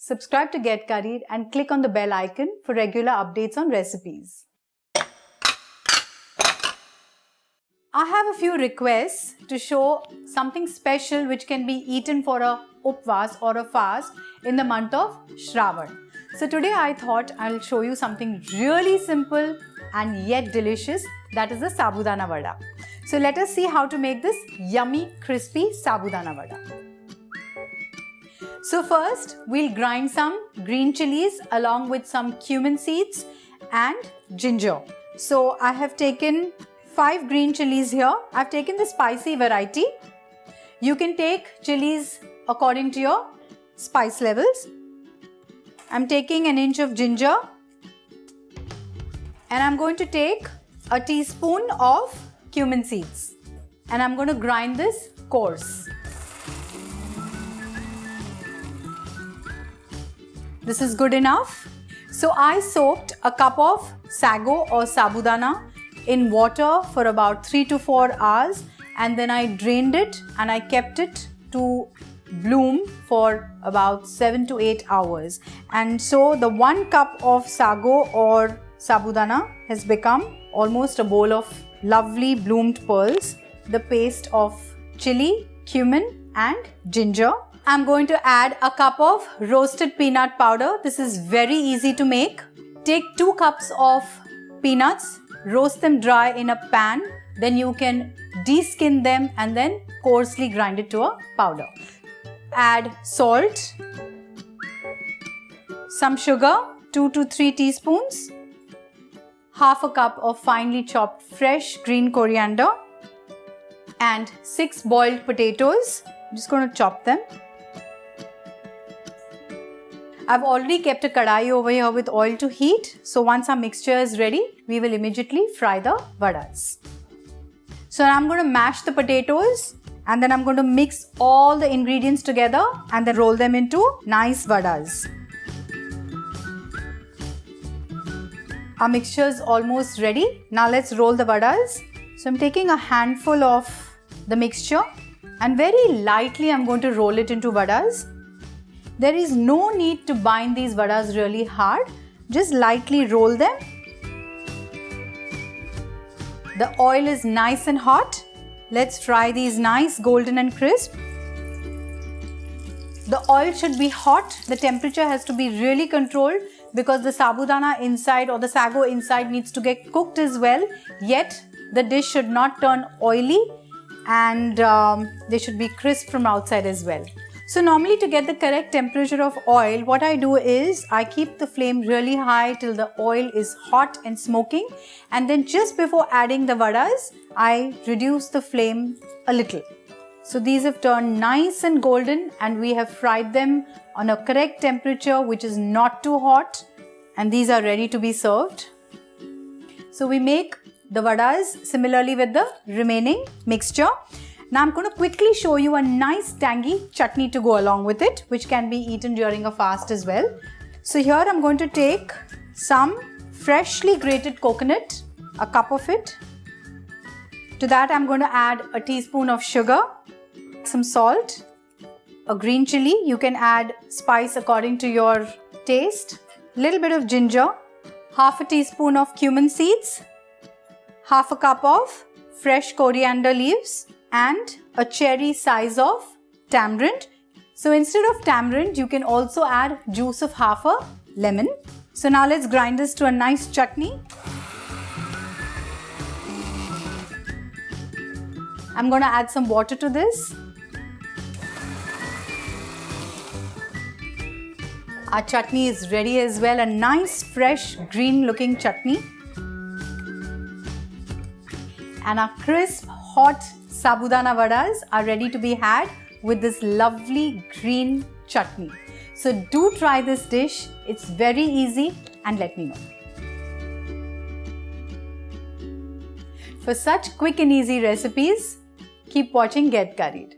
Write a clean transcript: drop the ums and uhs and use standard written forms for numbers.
subscribe to Get Curried and click on the bell icon for regular updates on recipes. I have a few requests to show something special which can be eaten for a Upvas or a fast in the month of Shravan. So today I thought I'll show you something really simple and yet delicious, that is the Sabudana Vada. So let us see how to make this yummy crispy Sabudana Vada. So first we'll grind some green chilies along with some cumin seeds and ginger. So I have taken 5 green chilies here. I've taken the spicy variety. You can take chilies according to your spice levels. I'm taking an inch of ginger and I'm going to take a teaspoon of cumin seeds and I'm going to grind this coarse. This is good enough. So I soaked a cup of sago or sabudana in water for about 3 to 4 hours and then I drained it and I kept it to bloom for about 7 to 8 hours. And so the 1 cup of sago or sabudana has become almost a bowl of lovely bloomed pearls, the paste of chili, cumin and ginger. I'm going to add a cup of roasted peanut powder. This is very easy to make. Take 2 cups of peanuts, roast them dry in a pan. Then you can de-skin them and then coarsely grind it to a powder. Add salt, some sugar, 2 to 3 teaspoons, half a cup of finely chopped fresh green coriander and 6 boiled potatoes. I'm just going to chop them. I've already kept a kadai over here with oil to heat. So once our mixture is ready, we will immediately fry the vadas. So now I'm going to mash the potatoes and then I'm going to mix all the ingredients together and then roll them into nice vadas. Our mixture is almost ready. Now let's roll the vadas. So I'm taking a handful of the mixture and very lightly I'm going to roll it into vadas. There is no need to bind these vadas really hard. Just lightly roll them. The oil is nice and hot. Let's fry these nice golden and crisp. The oil should be hot. The temperature has to be really controlled because the sabudana inside or the sago inside needs to get cooked as well. Yet the dish should not turn oily and they should be crisp from outside as well. So normally to get the correct temperature of oil, what I do is I keep the flame really high till the oil is hot and smoking, and then just before adding the vadas, I reduce the flame a little. So these have turned nice and golden and we have fried them on a correct temperature which is not too hot, and these are ready to be served. So we make the vadas similarly with the remaining mixture. Now I'm going to quickly show you a nice tangy chutney to go along with it, which can be eaten during a fast as well. So here I'm going to take some freshly grated coconut, a cup of it. To that I'm going to add a teaspoon of sugar, some salt, a green chili. You can add spice according to your taste, little bit of ginger, half a teaspoon of cumin seeds, half a cup of fresh coriander leaves, and a cherry size of tamarind. So instead of tamarind, you can also add juice of half a lemon. So now let's grind this to a nice chutney. I'm going to add some water to this. Our chutney is ready as well, a nice fresh green looking chutney. And our crisp hot Sabudana vadas are ready to be had with this lovely green chutney. So do try this dish. It's very easy and let me know. For such quick and easy recipes, keep watching Get Curried.